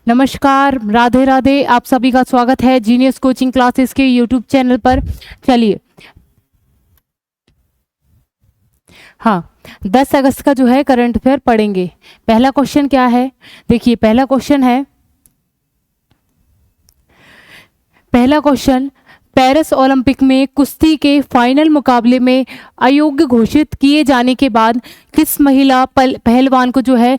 नमस्कार, राधे राधे। आप सभी का स्वागत है जीनियस कोचिंग क्लासेस के यूट्यूब चैनल पर। चलिए, हाँ, 10 अगस्त का जो है करंट अफेयर पढ़ेंगे। पहला क्वेश्चन क्या है? देखिए, पहला क्वेश्चन, पेरिस ओलंपिक में कुश्ती के फाइनल मुकाबले में अयोग्य घोषित किए जाने के बाद किस महिला पहलवान को जो है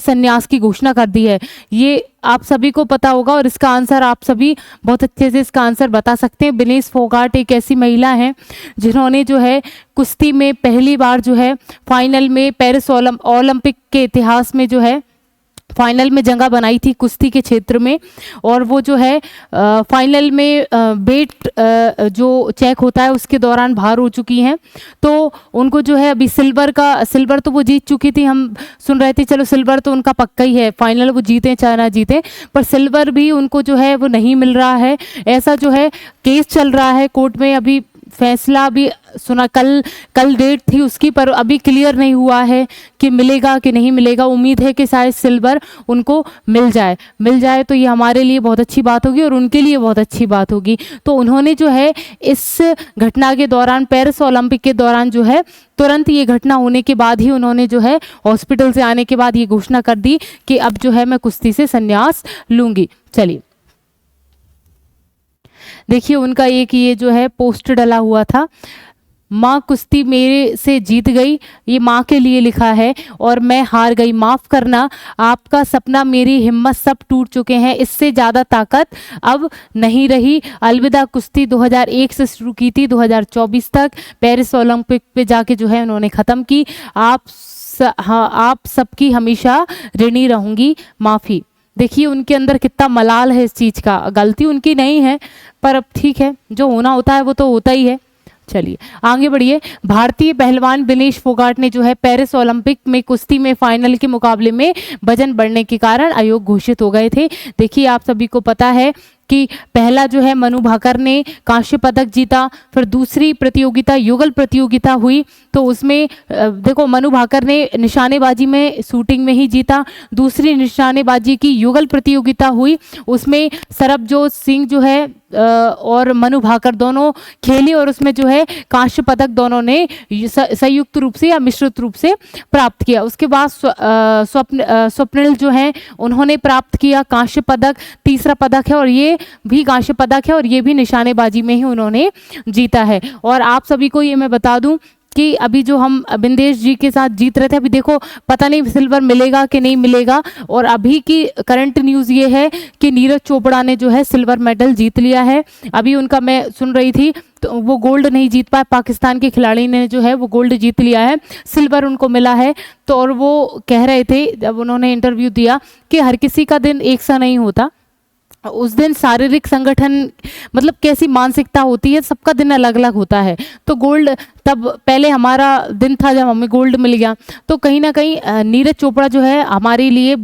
संन्यास की घोषणा कर दी है? ये आप सभी को पता होगा और इसका आंसर आप सभी बहुत अच्छे से इसका आंसर बता सकते हैं। विनेश फोगाट एक ऐसी महिला हैं जिन्होंने जो है कुश्ती में पहली बार जो है फाइनल में पेरिस ओलंपिक के इतिहास में जो है फाइनल में जगह बनाई थी कुश्ती के क्षेत्र में। और वो जो है फाइनल में वेट जो चेक होता है उसके दौरान बाहर हो चुकी हैं। तो उनको जो है अभी सिल्वर तो वो जीत चुकी थी। हम सुन रहे थे चलो सिल्वर तो उनका पक्का ही है, फाइनल वो जीते चाहे ना जीते, पर सिल्वर भी उनको जो है वो नहीं मिल रहा है। ऐसा जो है केस चल रहा है कोर्ट में, अभी फैसला भी सुना, कल डेट थी उसकी, पर अभी क्लियर नहीं हुआ है कि मिलेगा कि नहीं मिलेगा। उम्मीद है कि शायद सिल्वर उनको मिल जाए तो ये हमारे लिए बहुत अच्छी बात होगी और उनके लिए बहुत अच्छी बात होगी। तो उन्होंने जो है इस घटना के दौरान, पेरिस ओलंपिक के दौरान जो है तुरंत ये घटना होने के बाद ही उन्होंने जो है हॉस्पिटल से आने के बाद ये घोषणा कर दी कि अब जो है मैं कुश्ती से संन्यास लूँगी। चलिए, देखिए उनका एक ये जो है पोस्ट डला हुआ था, माँ कुश्ती मेरे से जीत गई, ये माँ के लिए लिखा है, और मैं हार गई, माफ़ करना, आपका सपना मेरी हिम्मत सब टूट चुके हैं, इससे ज़्यादा ताकत अब नहीं रही, अलविदा कुश्ती। 2001 से शुरू की थी 2024 तक, पेरिस ओलंपिक पे जाके जो है उन्होंने ख़त्म की। आप सबकी हमेशा ऋणी रहूँगी, माफ़ी। देखिए उनके अंदर कितना मलाल है इस चीज़ का, गलती उनकी नहीं है, पर अब ठीक है, जो होना होता है वो तो होता ही है। चलिए आगे बढ़िए। भारतीय पहलवान विनेश फोगाट ने जो है पेरिस ओलंपिक में कुश्ती में फाइनल के मुकाबले में वजन बढ़ने के कारण अयोग्य घोषित हो गए थे। देखिए आप सभी को पता है कि पहला जो है मनु भाकर ने कांस्य पदक जीता, फिर दूसरी प्रतियोगिता युगल प्रतियोगिता हुई तो उसमें देखो मनु भाकर ने निशानेबाजी में शूटिंग में ही जीता। दूसरी निशानेबाजी की युगल प्रतियोगिता हुई, उसमें सरबजोत सिंह जो है और मनु भाकर दोनों खेली और उसमें जो है कांस्य पदक दोनों ने संयुक्त रूप से या मिश्रित रूप से प्राप्त किया। उसके बाद स्वप्निल जो है उन्होंने प्राप्त किया कांस्य पदक, तीसरा पदक है और ये भी कांस्य पदक है और ये भी निशानेबाजी में ही उन्होंने जीता है। और आप सभी को ये मैं बता दूं कि अभी जो हम बिंदेश जी के साथ जीत रहे थे, अभी देखो पता नहीं सिल्वर मिलेगा कि नहीं मिलेगा। और अभी की करंट न्यूज़ ये है कि नीरज चोपड़ा ने जो है सिल्वर मेडल जीत लिया है। अभी उनका मैं सुन रही थी तो वो गोल्ड नहीं जीत पाए, पाकिस्तान के खिलाड़ी ने जो है वो गोल्ड जीत लिया है, सिल्वर उनको मिला है। तो और वो कह रहे थे जब उन्होंने इंटरव्यू दिया कि हर किसी का दिन एक सा नहीं होता, उस दिन शारीरिक संगठन मतलब कैसी मानसिकता होती है, सबका दिन अलग अलग होता है। तो गोल्ड तब पहले हमारा दिन था जब हमें गोल्ड मिल गया, तो कहीं ना कहीं नीरज चोपड़ा जो है हमारे लिए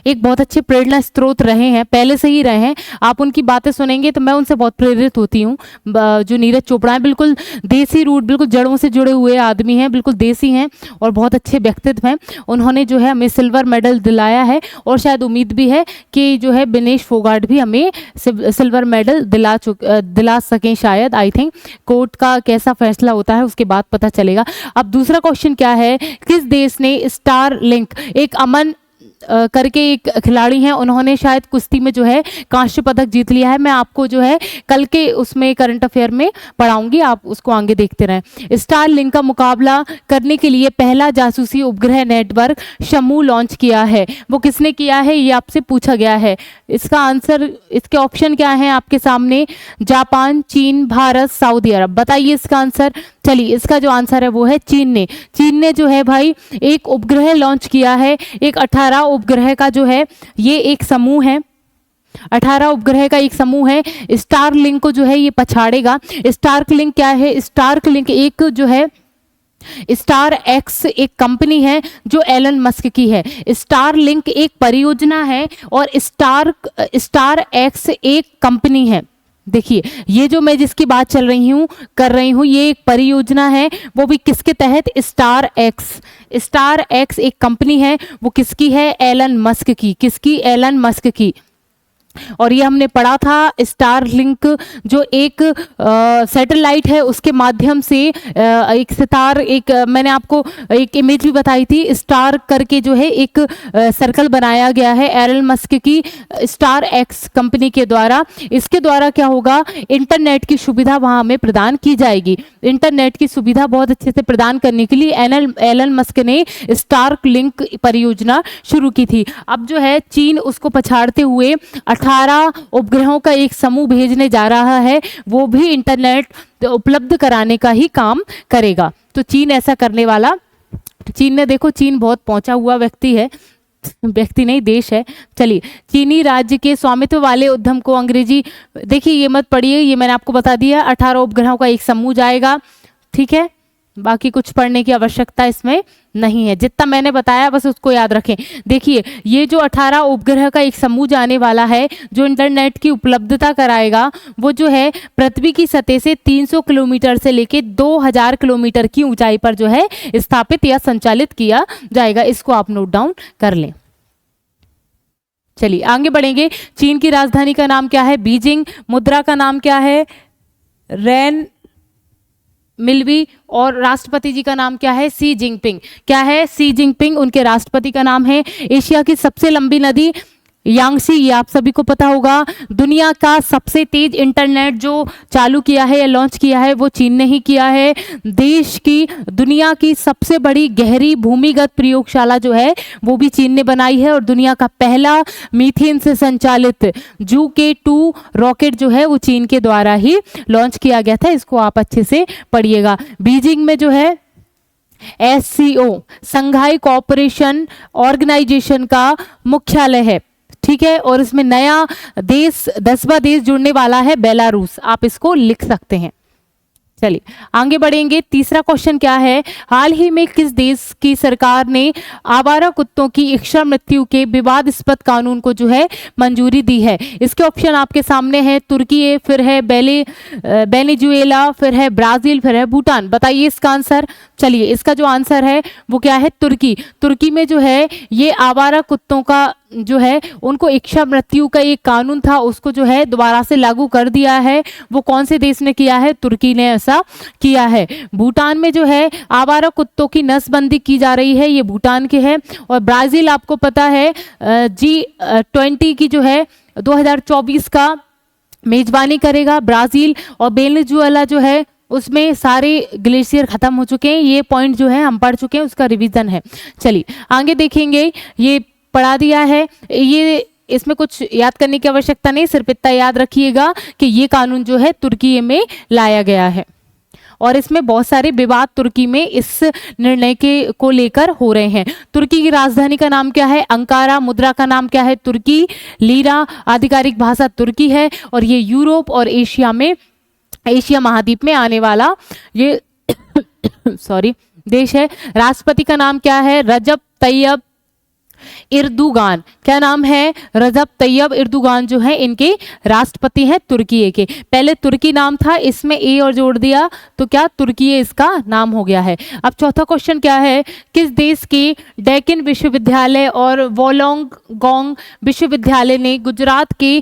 एक बहुत अच्छे प्रेरणा स्रोत रहे हैं, पहले से ही रहे हैं। आप उनकी बातें सुनेंगे तो मैं उनसे बहुत प्रेरित होती हूँ। जो नीरज चोपड़ा हैं बिल्कुल देसी रूट, बिल्कुल जड़ों से जुड़े हुए आदमी हैं, बिल्कुल देसी हैं और बहुत अच्छे व्यक्तित्व हैं। उन्होंने जो है हमें सिल्वर मेडल दिलाया है और शायद उम्मीद भी है कि जो है विनेश फोगाट भी हमें सिल्वर मेडल दिला सकें शायद। आई थिंक कोर्ट का कैसा फैसला होता है उसके बाद पता चलेगा। अब दूसरा क्वेश्चन क्या है, किस देश ने स्टार लिंक, एक अमन करके एक खिलाड़ी हैं, उन्होंने शायद कुश्ती में जो है कांस्य पदक जीत लिया है। मैं आपको जो है कल के उसमें करंट अफेयर में पढ़ाऊंगी, आप उसको आगे देखते रहें। स्टार लिंक का मुकाबला करने के लिए पहला जासूसी उपग्रह नेटवर्क शमू लॉन्च किया है, वो किसने किया है ये आपसे पूछा गया है। इसका आंसर, इसके ऑप्शन क्या है आपके सामने, जापान, चीन, भारत, सऊदी अरब। बताइए इसका आंसर। चलिए इसका जो आंसर है वो है चीन ने जो है भाई एक उपग्रह लॉन्च किया है। एक 18 उपग्रह का जो है ये एक समूह है, 18 उपग्रह का एक समूह है। स्टार लिंक को जो है ये पछाड़ेगा। स्टार्क लिंक क्या है, स्टार्क लिंक एक जो है स्टार एक्स एक कंपनी है जो एलन मस्क की है। स्टार लिंक एक परियोजना है और स्टार एक्स एक कंपनी है। देखिए ये जो मैं जिसकी बात कर रही हूँ ये एक परियोजना है, वो भी किसके तहत, स्टार एक्स। स्टार एक्स एक कंपनी है, वो किसकी है, एलन मस्क की। किसकी, एलन मस्क की। और ये हमने पढ़ा था स्टार लिंक जो एक सैटेलाइट है उसके माध्यम से एक सितार, मैंने आपको एक इमेज भी बताई थी, स्टार करके जो है एक सर्कल बनाया गया है एलन मस्क की स्टार एक्स कंपनी के द्वारा। इसके द्वारा क्या होगा, इंटरनेट की सुविधा वहां हमें प्रदान की जाएगी। इंटरनेट की सुविधा बहुत अच्छे से प्रदान करने के लिए एलन मस्क ने स्टार लिंक परियोजना शुरू की थी। अब जो है चीन उसको पछाड़ते हुए 18 उपग्रहों का एक समूह भेजने जा रहा है, वो भी इंटरनेट उपलब्ध कराने का ही काम करेगा। तो चीन ऐसा करने वाला, चीन ने देखो, चीन बहुत पहुंचा हुआ व्यक्ति है, व्यक्ति नहीं देश है। चलिए, चीनी राज्य के स्वामित्व वाले उद्यम को अंग्रेजी, देखिए ये मत पढ़िए, ये मैंने आपको बता दिया, 18 उपग्रहों का एक समूह जाएगा, ठीक है। बाकी कुछ पढ़ने की आवश्यकता इसमें नहीं है, जितना मैंने बताया बस उसको याद रखें। देखिए ये जो 18 उपग्रह का एक समूह जाने वाला है जो इंटरनेट की उपलब्धता कराएगा, वो जो है पृथ्वी की सतह से 300 किलोमीटर से लेके 2000 किलोमीटर की ऊंचाई पर जो है स्थापित या संचालित किया जाएगा। इसको आप नोट डाउन कर लें। चलिए आगे बढ़ेंगे। चीन की राजधानी का नाम क्या है, बीजिंग। मुद्रा का नाम क्या है, रेन मिलवी। और राष्ट्रपति जी का नाम क्या है, सी जिनपिंग। क्या है, सी जिनपिंग उनके राष्ट्रपति का नाम है। एशिया की सबसे लंबी नदी यांगसी, ये आप सभी को पता होगा। दुनिया का सबसे तेज इंटरनेट जो चालू किया है या लॉन्च किया है वो चीन ने ही किया है। देश की दुनिया की सबसे बड़ी गहरी भूमिगत प्रयोगशाला जो है वो भी चीन ने बनाई है। और दुनिया का पहला मीथेन से संचालित JUICA-2 रॉकेट जो है वो चीन के द्वारा ही लॉन्च किया गया था। इसको आप अच्छे से पढ़िएगा। बीजिंग में जो है SCO संघाई कोऑपरेशन ऑर्गेनाइजेशन का मुख्यालय है, ठीक है। और इसमें नया देश, 10वां देश जुड़ने वाला है, बेलारूस। आप इसको लिख सकते हैं। चलिए आगे बढ़ेंगे। तीसरा क्वेश्चन क्या है, हाल ही में किस देश की सरकार ने आवारा कुत्तों की इच्छा मृत्यु के विवादास्पद कानून को जो है मंजूरी दी है। इसके ऑप्शन आपके सामने है, तुर्की, फिर है वेनेजुएला, फिर है ब्राजील, फिर है भूटान। बताइए इसका आंसर। चलिए इसका जो आंसर है वो क्या है, तुर्की। तुर्की में जो है ये आवारा कुत्तों का जो है उनको इच्छा मृत्यु का एक कानून था उसको जो है दोबारा से लागू कर दिया है। वो कौन से देश ने किया है, तुर्की ने ऐसा किया है। भूटान में जो है आवारा कुत्तों की नसबंदी की जा रही है, ये भूटान के है। और ब्राजील आपको पता है G20 की जो है 2024 का मेजबानी करेगा ब्राजील। और वेनेजुएला जो है उसमें सारे ग्लेशियर खत्म हो चुके हैं। ये पॉइंट जो है हम पढ़ चुके हैं, उसका रिवीजन है। चलिए आगे देखेंगे, ये पढ़ा दिया है, ये इसमें कुछ याद करने की आवश्यकता नहीं, सिर्फ इतना याद रखिएगा कि ये कानून जो है तुर्की में लाया गया है। और इसमें बहुत सारे विवाद तुर्की में इस निर्णय को लेकर हो रहे हैं। तुर्की की राजधानी का नाम क्या है, अंकारा। मुद्रा का नाम क्या है, तुर्की लीरा। आधिकारिक भाषा तुर्की है। और ये यूरोप और एशिया महाद्वीप में आने वाला ये सॉरी देश है। राष्ट्रपति का नाम क्या है, रजब तैयब इर्दुगान। क्या नाम है, रजब तैयब इर्दुगान जो है इनके राष्ट्रपति हैं तुर्की के। पहले तुर्की नाम था, इसमें ए और जोड़ दिया तो क्या तुर्की इसका नाम हो गया है। अब चौथा क्वेश्चन क्या है, किस देश के डेक्कन विश्वविद्यालय और वोलोंगोंग विश्वविद्यालय ने गुजरात के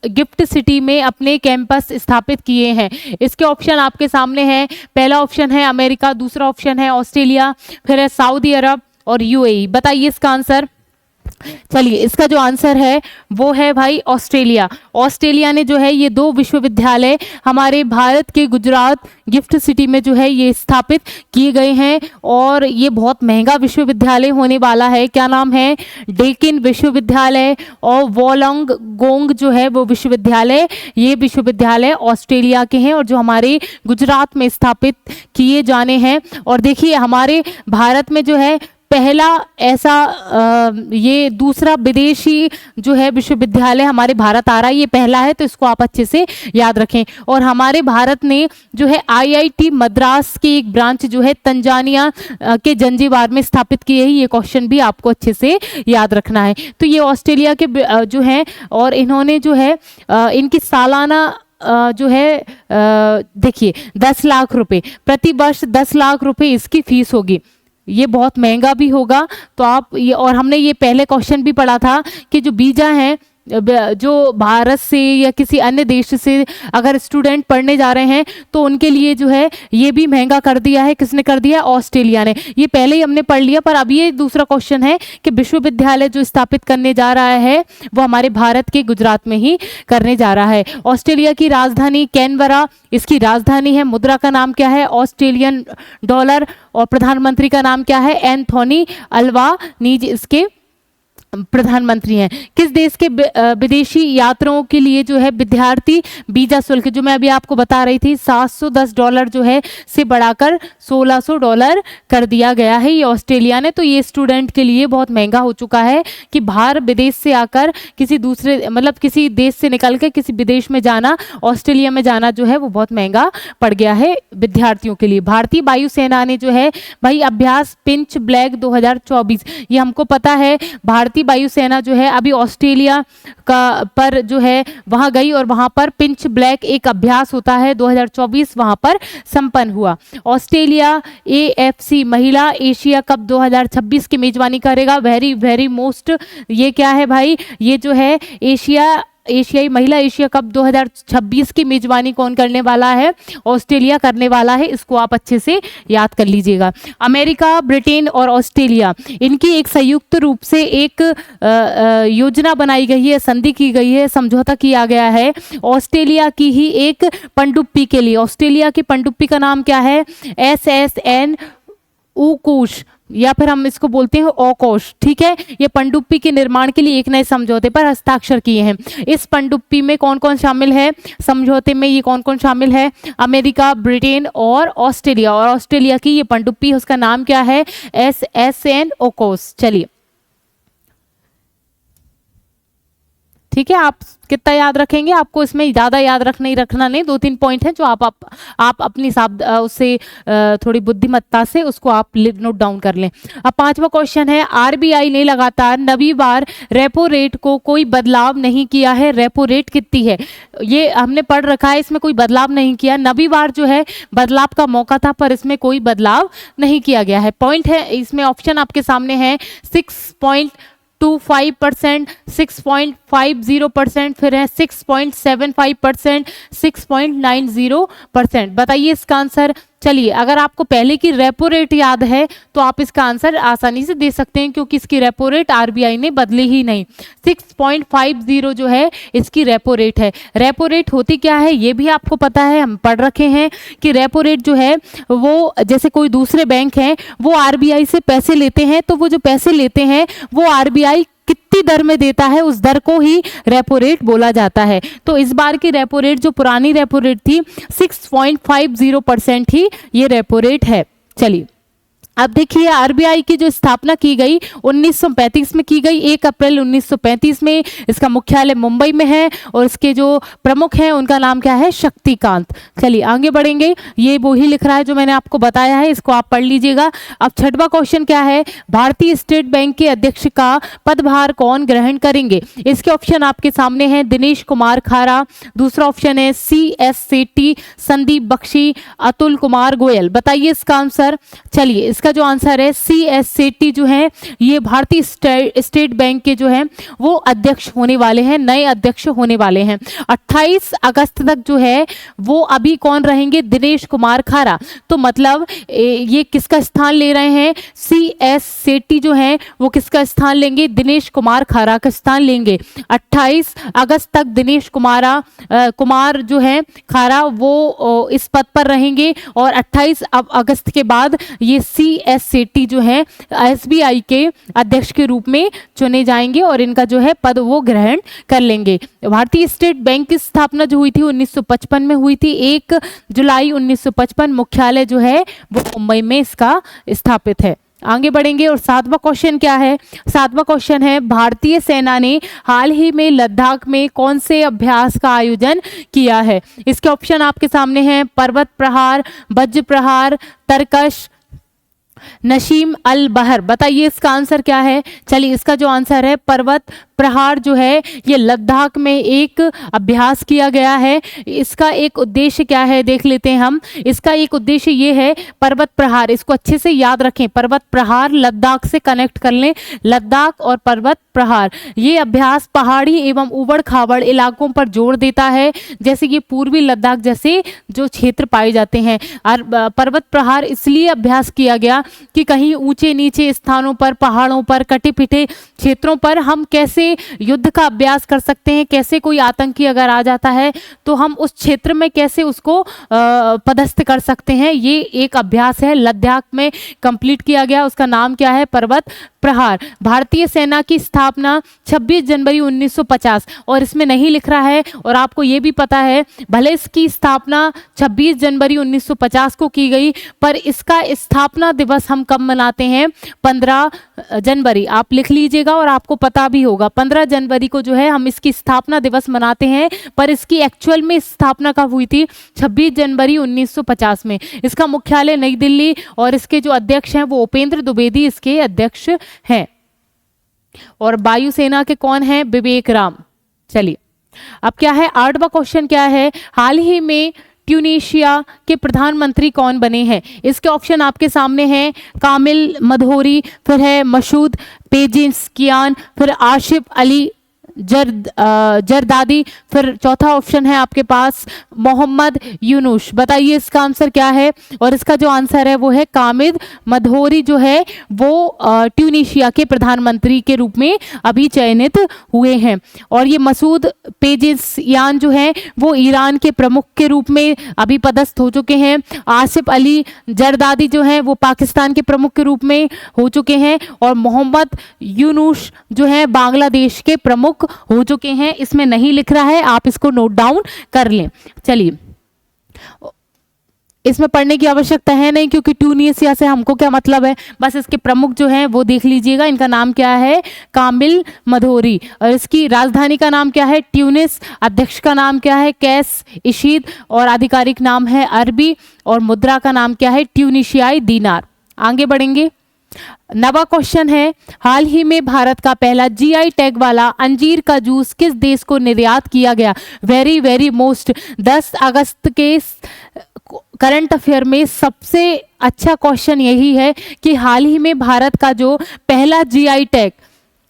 गिफ्ट सिटी में अपने कैंपस स्थापित किए हैं। इसके ऑप्शन आपके सामने हैं। पहला ऑप्शन है अमेरिका, दूसरा ऑप्शन है ऑस्ट्रेलिया, फिर है सऊदी अरब और UAE। बताइए इसका आंसर। चलिए इसका जो आंसर है वो है भाई ऑस्ट्रेलिया। ऑस्ट्रेलिया ने जो है ये 2 विश्वविद्यालय हमारे भारत के गुजरात गिफ्ट सिटी में जो है ये स्थापित किए गए हैं। और ये बहुत महंगा विश्वविद्यालय होने वाला है। क्या नाम है, डेक्कन विश्वविद्यालय और वोलोंगोंग जो है वो विश्वविद्यालय, ये विश्वविद्यालय ऑस्ट्रेलिया के हैं और जो हमारे गुजरात में स्थापित किए जाने हैं। और देखिए हमारे भारत में जो है पहला ऐसा ये दूसरा विदेशी जो है विश्वविद्यालय हमारे भारत आ रहा है, ये पहला है, तो इसको आप अच्छे से याद रखें। और हमारे भारत ने जो है IIT मद्रास की एक ब्रांच जो है तंजानिया के जंजीबार में स्थापित की है। ये क्वेश्चन भी आपको अच्छे से याद रखना है। तो ये ऑस्ट्रेलिया के जो हैं और इन्होंने जो है इनकी सालाना जो है देखिए 10 लाख रुपए प्रति वर्ष, 10 लाख रुपए इसकी फीस होगी। ये बहुत महंगा भी होगा। तो आप ये, और हमने ये पहले क्वेश्चन भी पढ़ा था कि जो वीजा है जो भारत से या किसी अन्य देश से अगर स्टूडेंट पढ़ने जा रहे हैं तो उनके लिए जो है ये भी महंगा कर दिया है। किसने कर दिया? ऑस्ट्रेलिया ने। ये पहले ही हमने पढ़ लिया, पर अब ये दूसरा क्वेश्चन है कि विश्वविद्यालय जो स्थापित करने जा रहा है वो हमारे भारत के गुजरात में ही करने जा रहा है। ऑस्ट्रेलिया की राजधानी कैनबरा इसकी राजधानी है। मुद्रा का नाम क्या है? Australian dollar. और प्रधानमंत्री का नाम क्या है? एंथोनी अल्बानीज़ इसके प्रधानमंत्री हैं। किस देश के विदेशी यात्रियों के लिए जो है विद्यार्थी वीजा शुल्क, जो मैं अभी आपको बता रही थी, $710 जो है से बढ़ाकर $1600 कर दिया गया है ये ऑस्ट्रेलिया ने। तो ये स्टूडेंट के लिए बहुत महंगा हो चुका है कि बाहर विदेश से आकर किसी दूसरे मतलब किसी देश से निकल के किसी विदेश में जाना, ऑस्ट्रेलिया में जाना जो है वो बहुत महंगा पड़ गया है विद्यार्थियों के लिए। भारतीय वायुसेना ने जो है भाई अभ्यास पिंच ब्लैक 2024, ये हमको पता है भारतीय वायुसेना जो है अभी ऑस्ट्रेलिया का पर जो है वहां गई और वहां पर पिंच ब्लैक एक अभ्यास होता है 2024 वहां पर संपन्न हुआ। ऑस्ट्रेलिया AFC महिला एशिया कप 2026 की मेजबानी करेगा। वेरी वेरी मोस्ट, ये क्या है भाई? ये जो है एशियाई महिला एशिया कप 2026 की मेजबानी कौन करने वाला है? ऑस्ट्रेलिया करने वाला है। इसको आप अच्छे से याद कर लीजिएगा। अमेरिका, ब्रिटेन और ऑस्ट्रेलिया इनकी एक संयुक्त रूप से एक योजना बनाई गई है, संधि की गई है, समझौता किया गया है ऑस्ट्रेलिया की ही एक पनडुब्बी के लिए। ऑस्ट्रेलिया की पनडुब्बी का नाम क्या है? SSN ऊकुश, या फिर हम इसको बोलते हैं ओकोश। ठीक है, ये पनडुब्बी के निर्माण के लिए एक नए समझौते पर हस्ताक्षर किए हैं। इस पनडुब्बी में कौन कौन शामिल है? समझौते में ये कौन कौन शामिल है? अमेरिका, ब्रिटेन और ऑस्ट्रेलिया। और ऑस्ट्रेलिया की ये पनडुब्बी उसका नाम क्या है? SSN ओकोस। चलिए ठीक है, आप कितना याद रखेंगे? आपको इसमें ज़्यादा याद रखना नहीं, 2-3 पॉइंट हैं जो आप अपनी हिसाब उससे थोड़ी बुद्धिमत्ता से उसको आप नोट डाउन कर लें। अब 5वां क्वेश्चन है, RBI ने लगातार 9वीं बार रेपो रेट को कोई बदलाव नहीं किया है। रेपो रेट कितनी है? ये हमने पढ़ रखा है, इसमें कोई बदलाव नहीं किया। 9वीं बार जो है बदलाव का मौका था पर इसमें कोई बदलाव नहीं किया गया है। पॉइंट है इसमें, ऑप्शन आपके सामने है 6.25%, 6.50%, फिर है 6.75%, 6.90%। बताइए इसका आंसर। चलिए, अगर आपको पहले की रेपो रेट याद है तो आप इसका आंसर आसानी से दे सकते हैं क्योंकि इसकी रेपो रेट RBI ने बदली ही नहीं। 6.50 जो है इसकी रेपो रेट है। रेपो रेट होती क्या है ये भी आपको पता है, हम पढ़ रखे हैं कि रेपो रेट जो है वो जैसे कोई दूसरे बैंक हैं वो RBI से पैसे लेते हैं, तो वो जो पैसे लेते हैं वो RBI कितनी दर में देता है उस दर को ही रेपो रेट बोला जाता है। तो इस बार की रेपो रेट जो पुरानी रेपो रेट थी 6.50% ही ये रेपो रेट है। चलिए अब देखिए, RBI की जो स्थापना की गई 1935 में की गई, 1 अप्रैल 1935 में। इसका मुख्यालय मुंबई में है और इसके जो प्रमुख हैं उनका नाम क्या है? शक्तिकांत। चलिए आगे बढ़ेंगे, ये वो ही लिख रहा है जो मैंने आपको बताया है, इसको आप पढ़ लीजिएगा। अब 6वां क्वेश्चन क्या है? भारतीय स्टेट बैंक के अध्यक्ष का पदभार कौन ग्रहण करेंगे? इसके ऑप्शन आपके सामने हैं, दिनेश कुमार खारा, दूसरा ऑप्शन है CS सेठी, संदीप बख्शी, अतुल कुमार गोयल। बताइए इसका आंसर। चलिए इसका जो आंसर है CS सेठी जो है ये भारतीय स्टेट बैंक के जो है वो अध्यक्ष होने वाले हैं, नए अध्यक्ष होने वाले हैं। 28 अगस्त तक जो है वो अभी कौन रहेंगे? दिनेश कुमार खारा। तो मतलब ये किसका स्थान ले रहे हैं? CS सेठी जो है वो किसका स्थान लेंगे? दिनेश कुमार खारा का स्थान लेंगे। 28 अगस्त तक दिनेश कुमार जो है खारा वो इस पद पर रहेंगे और 28 अगस्त के बाद ये CS सेठी जो है SBI के अध्यक्ष के रूप में चुने जाएंगे और इनका जो है पद वो ग्रहण कर लेंगे। भारतीय स्टेट बैंक की स्थापना जो हुई थी 1955 में हुई थी, 1 जुलाई 1955। मुख्यालय जो है वो मुंबई में इसका स्थापित है। आगे बढ़ेंगे और 7वां क्वेश्चन क्या है? 7वां क्वेश्चन है, भारतीय सेना ने हाल ही में लद्दाख में कौन से अभ्यास का आयोजन किया है? इसके ऑप्शन आपके सामने हैं, पर्वत प्रहार, वज्र प्रहार, तरकश, नशीम अल बहर। बताइए इसका आंसर क्या है? चलिए इसका जो आंसर है पर्वत प्रहार जो है ये लद्दाख में एक अभ्यास किया गया है। इसका एक उद्देश्य क्या है देख लेते हैं हम। इसका एक उद्देश्य ये है पर्वत प्रहार, इसको अच्छे से याद रखें, पर्वत प्रहार लद्दाख से कनेक्ट कर लें, लद्दाख और पर्वत प्रहार। ये अभ्यास पहाड़ी एवं उबड़ खाबड़ इलाकों पर जोर देता है, जैसे कि पूर्वी लद्दाख जैसे जो क्षेत्र पाए जाते हैं। और पर्वत प्रहार इसलिए अभ्यास किया गया कि कहीं ऊंचे नीचे स्थानों पर, पहाड़ों पर, कटे पिटे क्षेत्रों पर हम कैसे युद्ध का अभ्यास कर सकते हैं, कैसे कोई आतंकी अगर आ जाता है तो हम उस क्षेत्र में कैसे उसको पदस्थ कर सकते हैं। ये एक अभ्यास है, लद्दाख में कंप्लीट किया गया। उसका नाम क्या है? पर्वत प्रहार। भारतीय सेना की स्थापना 26 जनवरी 1950, और इसमें नहीं लिख रहा है, और आपको ये भी पता है भले इसकी स्थापना 26 जनवरी 1950 को की गई, पर इसका स्थापना दिवस हम कब मनाते हैं? 15 जनवरी। आप लिख लीजिएगा और आपको पता भी होगा, 15 जनवरी को जो है हम इसकी स्थापना दिवस मनाते हैं, पर इसकी एक्चुअल में स्थापना कब हुई थी? 26 जनवरी 1950 में। इसका मुख्यालय नई दिल्ली, और इसके जो अध्यक्ष हैं वो उपेंद्र द्विवेदी इसके अध्यक्ष हैं। और वायुसेना के कौन है? विवेक राम। चलिए अब क्या है, 8वां क्वेश्चन क्या है? हाल ही में ट्यूनीशिया के प्रधानमंत्री कौन बने हैं? इसके ऑप्शन आपके सामने हैं, कामिल मधोरी, फिर है मसूद पेजिशकियान, फिर आसिफ अली जरदादी, फिर चौथा ऑप्शन है आपके पास मोहम्मद यूनुस। बताइए इसका आंसर क्या है? और इसका जो आंसर है वो है कामिल मधोरी, जो है वो ट्यूनीशिया के प्रधानमंत्री के रूप में अभी चयनित हुए हैं। और ये मसूद पेजिशकियान जो है वो ईरान के प्रमुख के रूप में अभी पदस्थ हो चुके हैं। आसिफ अली जरदादी जो है वो पाकिस्तान के प्रमुख के रूप में हो चुके हैं, और मोहम्मद यूनुस जो है बांग्लादेश के प्रमुख हो चुके हैं। इसमें नहीं लिख रहा है, आप इसको नोट डाउन कर लें। चलिए इसमें पढ़ने की आवश्यकता है नहीं, क्योंकि ट्यूनीशिया से हमको क्या मतलब है, बस इसके प्रमुख जो हैं वो देख लीजिएगा। इनका नाम क्या है? कामिल मधोरी। और इसकी राजधानी का नाम क्या है? ट्यूनिस। अध्यक्ष का नाम क्या है? कैस इशीद। और आधिकारिक नाम है अरबी। और मुद्रा का नाम क्या है? ट्यूनीशियाई दीनार। आगे बढ़ेंगे। 9वां क्वेश्चन है, हाल ही में भारत का पहला जीआई टैग वाला अंजीर का जूस किस देश को निर्यात किया गया? वेरी वेरी मोस्ट 10 अगस्त के करंट अफेयर में सबसे अच्छा क्वेश्चन यही है कि हाल ही में भारत का जो पहला जीआई टैग,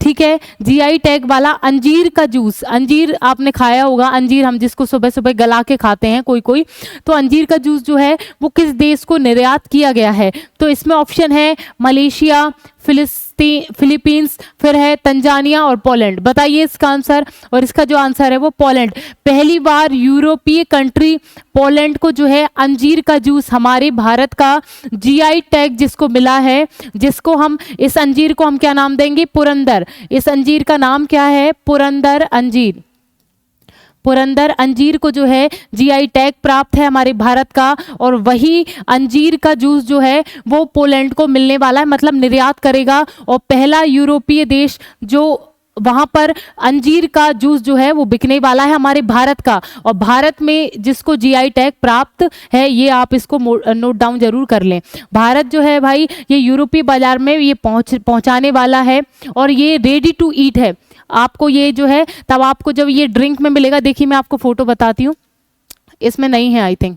ठीक है, जीआई टैग वाला अंजीर का जूस, अंजीर आपने खाया होगा, अंजीर हम जिसको सुबह सुबह गला के खाते हैं कोई कोई, तो अंजीर का जूस जो है वो किस देश को निर्यात किया गया है? तो इसमें ऑप्शन है मलेशिया, फिलीपींस, फिर है तंजानिया और पोलैंड। बताइए इसका आंसर। और इसका जो आंसर है वो पोलैंड। पहली बार यूरोपीय कंट्री पोलैंड को जो है अंजीर का जूस, हमारे भारत का जीआई टैग जिसको मिला है, जिसको हम इस अंजीर को हम क्या नाम देंगे? पुरंदर। इस अंजीर का नाम क्या है? पुरंदर अंजीर। पुरंदर अंजीर को जो है जीआई टैग प्राप्त है हमारे भारत का, और वही अंजीर का जूस जो है वो पोलैंड को मिलने वाला है, मतलब निर्यात करेगा। और पहला यूरोपीय देश जो वहाँ पर अंजीर का जूस जो है वो बिकने वाला है हमारे भारत का। और भारत में जिसको जीआई टैग प्राप्त है, ये आप इसको नोट डाउन जरूर कर लें। भारत जो है भाई ये यूरोपीय बाजार में ये पहुँचाने वाला है, और ये रेडी टू ईट है। आपको ये जो है तब आपको जब ये ड्रिंक में मिलेगा, देखिए मैं आपको फोटो बताती हूँ, इसमें नहीं है आई थिंक,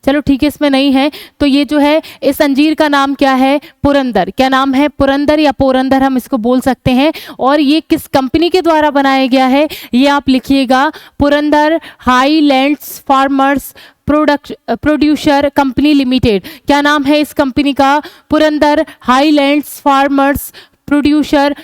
चलो ठीक है इसमें नहीं है। तो ये जो है इस अंजीर का नाम क्या है? पुरंदर। क्या नाम है? पुरंदर या पोरंदर हम इसको बोल सकते हैं। और ये किस कंपनी के द्वारा बनाया गया है ये आप लिखिएगा, Purandar highlands farmers producer company limited. क्या नाम है इस कंपनी का? Purandar highlands farmers producer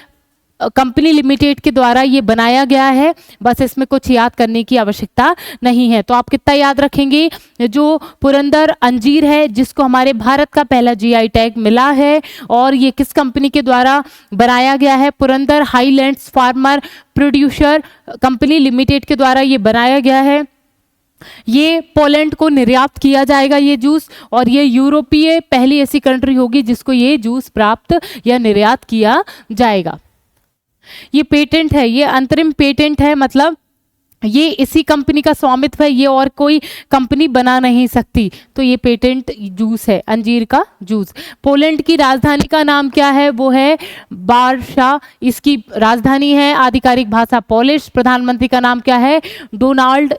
company limited के द्वारा ये बनाया गया है। बस इसमें कुछ याद करने की आवश्यकता नहीं है। तो आप कितना याद रखेंगे? जो पुरंदर अंजीर है जिसको हमारे भारत का पहला जीआई टैग मिला है, और ये किस कंपनी के द्वारा बनाया गया है? Purandar highlands farmer producer company limited के द्वारा ये बनाया गया है। ये पोलैंड को निर्यात किया जाएगा ये जूस, और ये यूरोपीय पहली ऐसी कंट्री होगी जिसको ये जूस प्राप्त या निर्यात किया जाएगा। ये पेटेंट है, ये अंतरिम पेटेंट है, मतलब ये इसी कंपनी का स्वामित्व है, ये और कोई कंपनी बना नहीं सकती। तो ये पेटेंट जूस है, अंजीर का जूस। पोलैंड की राजधानी का नाम क्या है? वो है वार्सा, इसकी राजधानी है। आधिकारिक भाषा पोलिश। प्रधानमंत्री का नाम क्या है? डोनाल्ड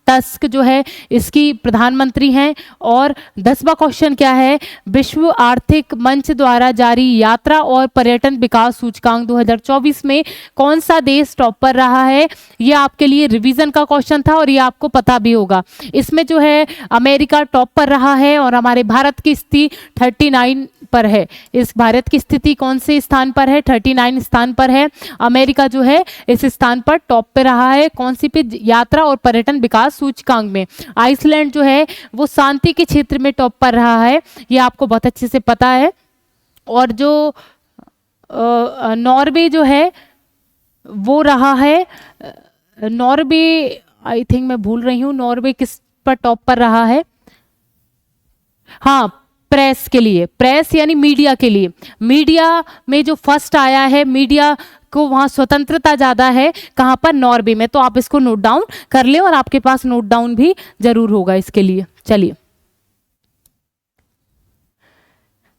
टस्क जो है इसकी प्रधानमंत्री हैं। और 10वां क्वेश्चन क्या है? विश्व आर्थिक मंच द्वारा जारी यात्रा और पर्यटन विकास सूचकांक 2024 में कौन सा देश टॉप पर रहा है? ये आपके लिए रिवीजन का क्वेश्चन था और ये आपको पता भी होगा। इसमें जो है अमेरिका टॉप पर रहा है और हमारे भारत की स्थिति 39 पर है। इस भारत की स्थिति कौन से स्थान पर है? 39 स्थान पर है। अमेरिका जो है इस स्थान पर टॉप पे रहा है। कौन सी पे? यात्रा और पर्यटन विकास सूचकांक में। आइसलैंड जो है वो शांति के क्षेत्र में टॉप पर रहा है, ये आपको बहुत अच्छे से पता है। और जो नॉर्वे जो है वो रहा है, नॉर्वे आई थिंक मैं भूल रही हूँ, नॉर्वे किस पर टॉप पर रहा है? हाँ, प्रेस के लिए, प्रेस यानी मीडिया के लिए। मीडिया में जो फर्स्ट आया है, मीडिया को वहाँ स्वतंत्रता ज़्यादा है, कहाँ पर? नॉर्वे में। तो आप इसको नोट डाउन कर लें और आपके पास नोट डाउन भी जरूर होगा इसके लिए। चलिए,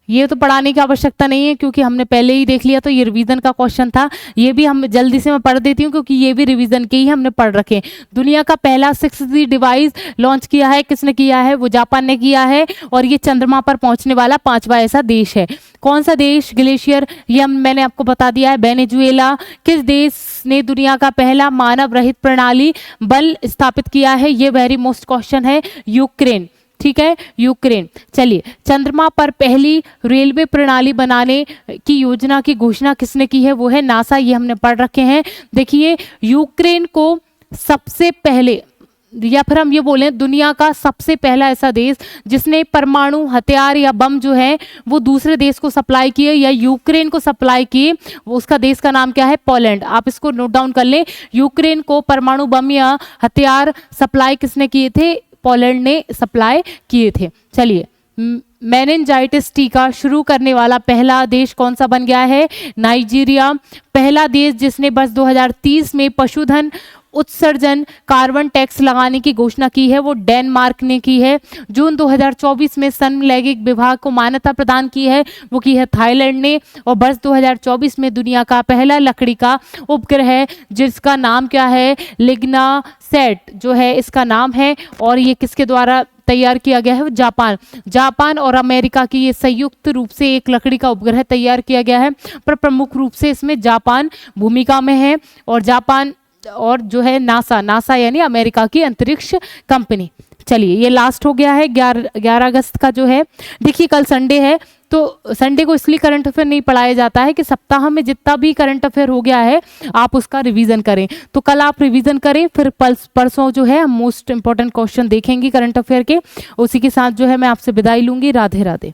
ये तो पढ़ाने की आवश्यकता नहीं है क्योंकि हमने पहले ही देख लिया, तो ये रिवीजन का क्वेश्चन था। ये भी हम जल्दी से मैं पढ़ देती हूँ क्योंकि ये भी रिवीजन के ही हमने पढ़ रखे। दुनिया का पहला 6G डिवाइस लॉन्च किया है, किसने किया है? वो जापान ने किया है। और ये चंद्रमा पर पहुंचने वाला 5वां ऐसा देश है। कौन सा देश? ग्लेशियर, ये मैंने आपको बता दिया है, वेनेजुएला। किस देश ने दुनिया का पहला मानव रहित प्रणाली बल स्थापित किया है? ये वेरी मोस्ट क्वेश्चन है, यूक्रेन। ठीक है, यूक्रेन। चलिए, चंद्रमा पर पहली रेलवे प्रणाली बनाने की योजना की घोषणा किसने की है? वो है नासा, ये हमने पढ़ रखे हैं। देखिए, यूक्रेन को सबसे पहले, या फिर हम ये बोलें दुनिया का सबसे पहला ऐसा देश जिसने परमाणु हथियार या बम जो है वो दूसरे देश को सप्लाई किए या यूक्रेन को सप्लाई किए, वो उसका देश का नाम क्या है? पोलैंड। आप इसको नोट डाउन कर लें। यूक्रेन को परमाणु बम या हथियार सप्लाई किसने किए थे? पोलैंड ने सप्लाई किए थे। चलिए, मेनिंजाइटिस टीका शुरू करने वाला पहला देश कौन सा बन गया है? नाइजीरिया। पहला देश जिसने वर्ष 2030 में पशुधन उत्सर्जन कार्बन टैक्स लगाने की घोषणा की है वो डेनमार्क ने की है। जून 2024 में समलैंगिक विवाह को मान्यता प्रदान की है वो की है थाईलैंड ने। और वर्ष 2024 में दुनिया का पहला लकड़ी का उपग्रह जिसका नाम क्या है? लिग्नासैट जो है इसका नाम है। और ये किसके द्वारा तैयार किया गया है? जापान। जापान और अमेरिका की ये संयुक्त रूप से एक लकड़ी का उपग्रह तैयार किया गया है, पर प्रमुख रूप से इसमें जापान भूमिका में है। और जापान और जो है नासा, नासा यानी अमेरिका की अंतरिक्ष कंपनी। चलिए, ये लास्ट हो गया है 11 अगस्त का जो है। देखिए, कल संडे है तो संडे को इसलिए करंट अफेयर नहीं पढ़ाया जाता है कि सप्ताह में जितना भी करंट अफेयर हो गया है आप उसका रिवीजन करें। तो कल आप रिवीजन करें, फिर परसों जो है हम मोस्ट इंपॉर्टेंट क्वेश्चन देखेंगे करंट अफेयर के। उसी के साथ जो है मैं आपसे विदाई लूंगी। राधे राधे।